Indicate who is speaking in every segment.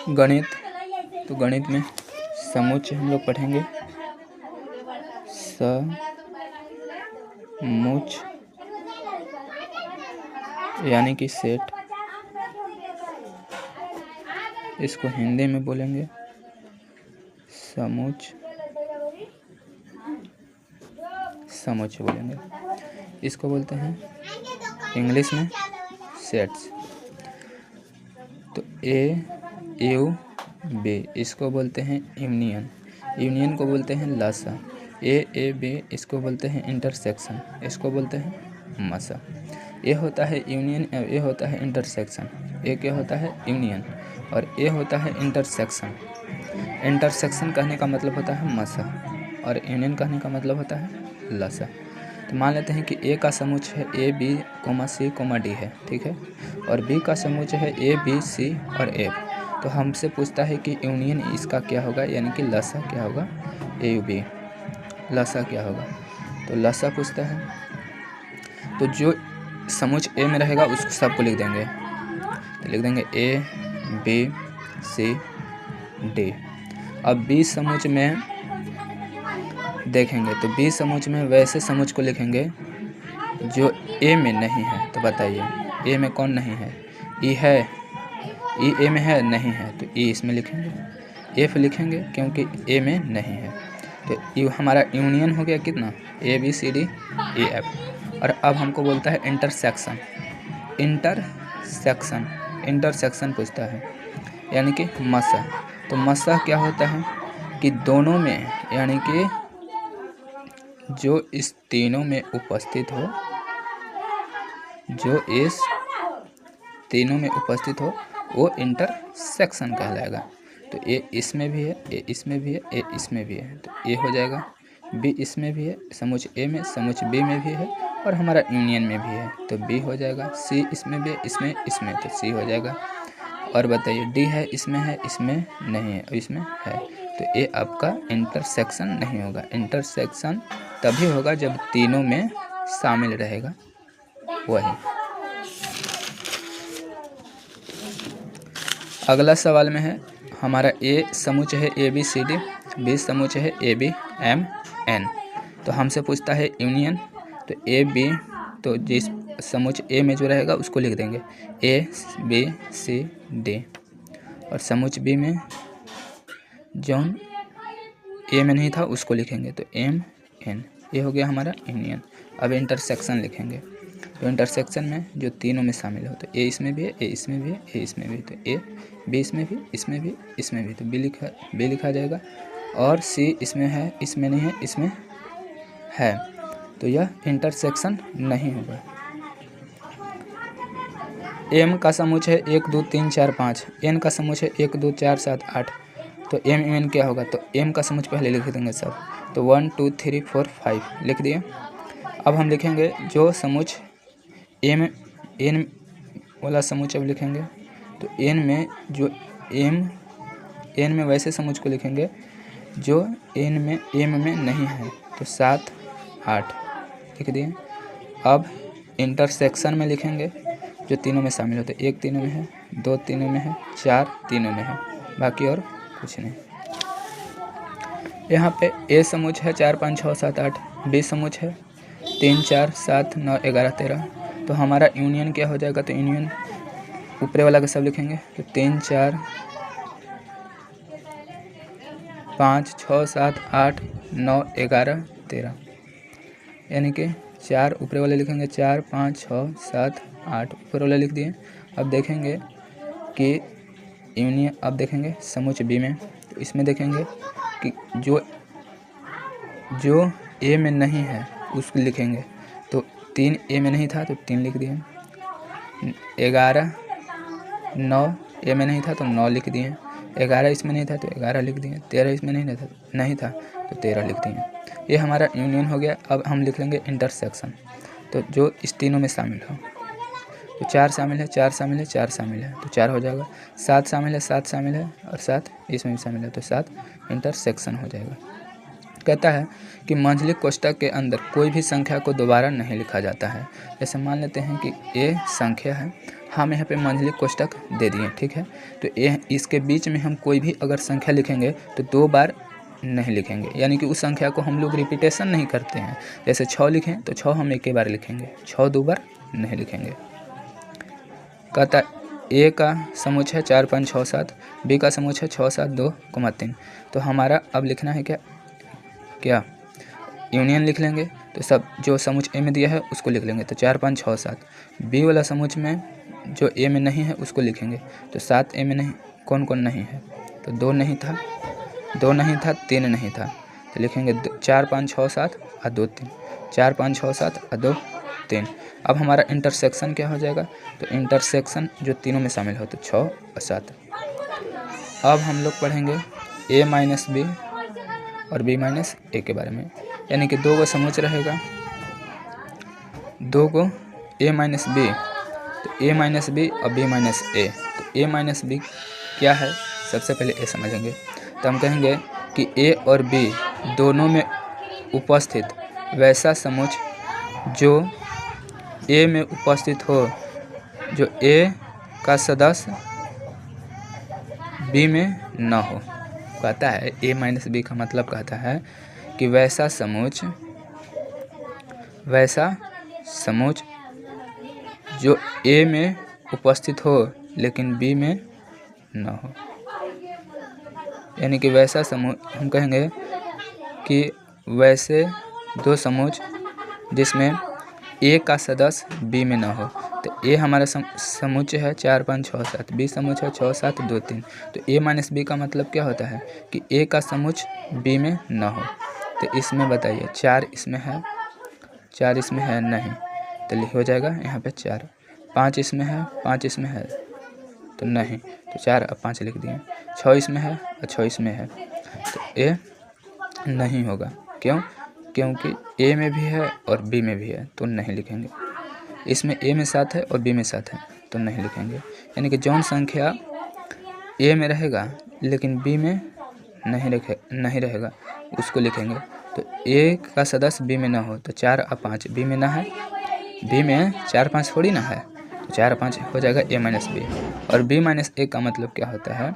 Speaker 1: गणित, तो गणित में समुच्चय हम लोग पढ़ेंगे समुच्चय यानी कि सेट, इसको हिंदी में बोलेंगे समुच्चय बोलेंगे। इसको बोलते हैं इंग्लिश में सेट्स। तो A-U-B इसको बोलते हैं यूनियन को बोलते हैं लसा। A-A-B इसको बोलते हैं इंटरसेक्शन, इसको बोलते हैं मसा। ए होता है यूनियन, ए होता है इंटरसेक्शन। ए क्या होता है यूनियन और ए होता है इंटरसेक्शन। इंटरसेक्शन कहने का मतलब होता है मसा और यूनियन कहने का मतलब होता है लसा। तो मान लेते हैं कि ए का समुच्चय है A, B, C, D है, ठीक है, और B का समुच्चय है A, B, C और F। तो हमसे पूछता है कि यूनियन इसका क्या होगा, यानी कि लसा क्या होगा, AUB लसा क्या होगा। तो लसा पूछता है, तो जो समुच्चय ए में रहेगा उसको सबको लिख देंगे। तो लिख देंगे A, B, C, D। अब B समुच्चय में देखेंगे तो B समुच्चय में वैसे समुच्चय को लिखेंगे जो ए में नहीं है। तो बताइए ए में कौन नहीं है, ई है, ई ए में है नहीं है, तो ई इसमें लिखेंगे, एफ लिखेंगे क्योंकि ए में नहीं है। तो ये हमारा यूनियन हो गया कितना, A, B, C, D, E, F। और अब हमको बोलता है इंटरसेक्शन, इंटरसेक्शन पूछता है यानी कि मसा। तो मसा क्या होता है कि दोनों में, यानी कि जो इस तीनों में उपस्थित हो, जो इस तीनों में उपस्थित हो वो इंटरसेक्शन कहलाएगा। तो ए इसमें भी है, ए इसमें भी है, ए इसमें भी है, तो ए हो जाएगा। बी इसमें भी है, समुच्चय ए में, समुच्चय बी में भी है और हमारा यूनियन में भी है, तो बी हो जाएगा। सी इसमें भी है, इसमें तो सी हो जाएगा। और बताइए डी है, इसमें नहीं है और इसमें है, तो ये आपका इंटरसेक्शन नहीं होगा। इंटरसेक्शन तभी होगा जब तीनों में शामिल रहेगा वही। अगला सवाल में है हमारा ए समुच्चय है A, B, C, D, B समुच्चय है A, B, M, N। तो हमसे पूछता है यूनियन, तो A, B, तो जिस समुच्चय ए में जो रहेगा उसको लिख देंगे A, B, C, D, और समुच्चय बी में जो ए में नहीं था उसको लिखेंगे, तो M, N। ये हो गया हमारा यूनियन। अब इंटरसेक्शन लिखेंगे, तो इंटरसेक्शन में जो तीनों में शामिल हो, तो ए इसमें भी है, ए इसमें भी है, ए इसमें भी है, तो ए बी इसमें भी, इसमें भी, इसमें भी, तो बी लिखा जाएगा। और सी इसमें है, इसमें नहीं है, इसमें है, तो यह इंटरसेक्शन नहीं होगा। एम का समुच्चय है 1, 2, 3, 4, 5। एन का समुच्चय है 1, 2, 4, 7, 8। तो एन क्या होगा, तो एम का समुच्चय पहले लिख देंगे सब, तो 1, 2, 3, 4, 5 लिख दिए। अब हम लिखेंगे जो समुच्चय एन वाला समुच्चय लिखेंगे, तो एन में जो एन में वैसे समुच्चय को लिखेंगे जो एन में एम में नहीं है, तो 7, 8 लिख दिए। अब इंटरसेक्शन में लिखेंगे जो तीनों में शामिल होते, 1 तीनों में है, 2 तीनों में है, 4 तीनों में है, बाकी और कुछ नहीं। यहाँ पे ए समुच्चय है 4, 5, 6, 7, 8, बी समुच्चय है 3, 4, 7, 9, 11, 13। तो हमारा यूनियन क्या हो जाएगा, तो यूनियन ऊपरे वाला का सब लिखेंगे, तो 3, 4, 5, 6, 7, 8, 9, 11, 13, यानी कि 4 ऊपरे वाले लिखेंगे, 4, 5, 6, 7, 8 ऊपर वाले लिख दिए। अब देखेंगे कि यूनियन, अब देखेंगे समुच्चय बी में, तो इसमें देखेंगे कि जो ए में नहीं है उसको लिखेंगे, तो 3 ए में नहीं था तो 3 लिख दिए, 11, 9 ए में नहीं था तो 9 लिख दिए, 11 इसमें नहीं था तो 11 लिख दिए, 13 इसमें नहीं था तो 13 लिख दिए। ये हमारा यूनियन हो गया। अब हम लिख लेंगे इंटरसेक्शन, तो जो इस तीनों में शामिल हो, तो 4 शामिल है, 4 शामिल है, 4 शामिल है, तो 4 हो जाएगा। 7 शामिल है, 7 शामिल है और 7 इसमें भी शामिल है, तो 7 इंटरसेक्शन हो जाएगा। कहता है कि मंझली कोष्ठक के अंदर कोई भी संख्या को दोबारा नहीं लिखा जाता है। जैसे मान लेते हैं कि ए संख्या है, हम यहाँ पे मंझली कोष्टक दे दिए, ठीक है। तो ये इसके बीच में हम कोई भी अगर संख्या लिखेंगे तो 2 बार नहीं लिखेंगे, यानी कि उस संख्या को हम लोग रिपीटेशन नहीं करते हैं। जैसे 6 लिखें तो 6 हम एक ही बार लिखेंगे, 6 2 बार नहीं लिखेंगे। कहता ए का समुच्चय है 4 5 6 7, बी का समुच्चय है 6 7 2, 3। तो हमारा अब लिखना है क्या यूनियन लिख लेंगे। तो सब जो समुच्चय ए में दिया है उसको लिख लेंगे। तो 4 5 6 7। बी वाला समुच्चय में जो ए में नहीं है उसको लिखेंगे। तो 7 ए में नहीं, कौन कौन नहीं है? तो 2 नहीं था, 3 नहीं था। तो लिखेंगे 4 5 6 7 और 2 3, 4 5 6 7 और 2 3। अब हमारा इंटरसेक्शन क्या हो जाएगा? तो इंटरसेक्शन जो तीनों में शामिल हो, तो 6 और 7। अब हम लोग पढ़ेंगे ए माइनस बी और बी माइनस ए के बारे में, यानी कि 2 को समुच्चय रहेगा, 2 को ए माइनस बी, तो ए माइनस बी और बी माइनस ए। तो ए माइनस बी क्या है? सबसे पहले ए समझेंगे। तो हम कहेंगे कि ए और बी दोनों में उपस्थित वैसा समुच्चय जो ए में उपस्थित हो, जो ए का सदस्य बी में न हो। कहता है ए माइनस बी का मतलब कहता है कि वैसा समुच्चय जो ए में उपस्थित हो लेकिन बी में न हो, यानी कि वैसा समुच्चय हम कहेंगे कि वैसे 2 समुच्चय जिसमें ए का सदस्य बी में न हो। तो ए हमारा समुच्चय है 4 5 6 7, बी समुच्चय है 6 7 2 3। तो ए माइनस बी का मतलब क्या होता है कि ए का समुच्चय बी में न हो। तो इसमें बताइए 4 इसमें है, 4 इसमें है नहीं, तो हो जाएगा यहाँ पे 4। 5 इसमें है, 5 इसमें है तो नहीं, तो 4 और 5 लिख दिए। 6 इसमें है और 6 इसमें है, तो ए नहीं होगा। क्यों? क्योंकि ए में भी है और बी में भी है, तो नहीं लिखेंगे। इसमें ए में 7 है और बी में 7 है, तो नहीं लिखेंगे। यानी कि जौन संख्या ए में रहेगा लेकिन बी में नहीं रहेगा उसको लिखेंगे। तो ए का सदस्य बी में ना हो, तो 4 और 5 बी में ना है, बी में 4 5 थोड़ी ना है, तो 4 और 5 हो जाएगा ए माइनस बी। और बी माइनस ए का मतलब क्या होता है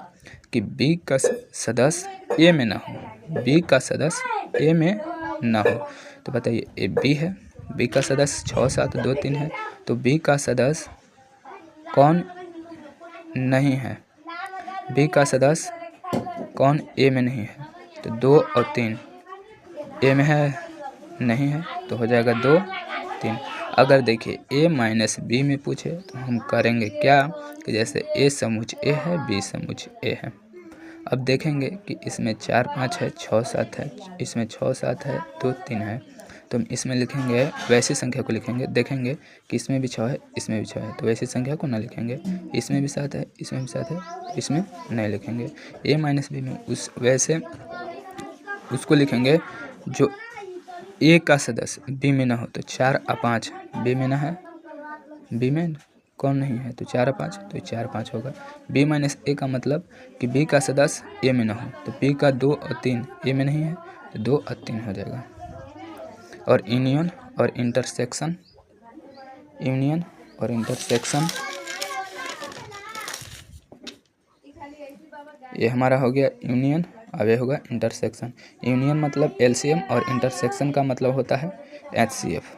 Speaker 1: कि बी का सदस्य ए में ना हो, बी का सदस्य ए में ना हो। तो बताइए ए बी है, बी का सदस्य 6 7 2 3 है, तो बी का सदस्य कौन नहीं है? बी का सदस्य कौन ए में नहीं है? तो 2 और 3 ए में है नहीं है, तो हो जाएगा 2 3। अगर देखिए ए माइनस बी में पूछे तो हम करेंगे क्या कि जैसे ए समुच्चय ए है, बी समुच्चय ए है। अब देखेंगे कि इसमें 4 5 है, 6 7 है, इसमें 6 7 है, 2 3 है, तो हम इसमें लिखेंगे वैसी संख्या को लिखेंगे। देखेंगे कि इसमें भी 6 है, इसमें भी 6 है, तो वैसी संख्या को ना लिखेंगे। इसमें भी 7 है, इसमें भी 7 है, इसमें नहीं लिखेंगे। ए माइनस बी में वैसे उसको लिखेंगे जो ए का सदस्य बी में ना हो। तो 4 और 5 बी में ना है, बी में कौन नहीं है? तो 4 और 5, तो 4 5 होगा। बी माइनस ए का मतलब कि बी का सदस्य ए में ना हो, तो बी का 2 और 3 ए में नहीं है, तो 2 और 3 हो जाएगा। और यूनियन और इंटरसेक्शन, यूनियन और इंटरसेक्शन ये हमारा हो गया यूनियन, अब ये होगा इंटरसेक्शन। यूनियन मतलब एलसीएम और इंटरसेक्शन का मतलब होता है एचसीएफ।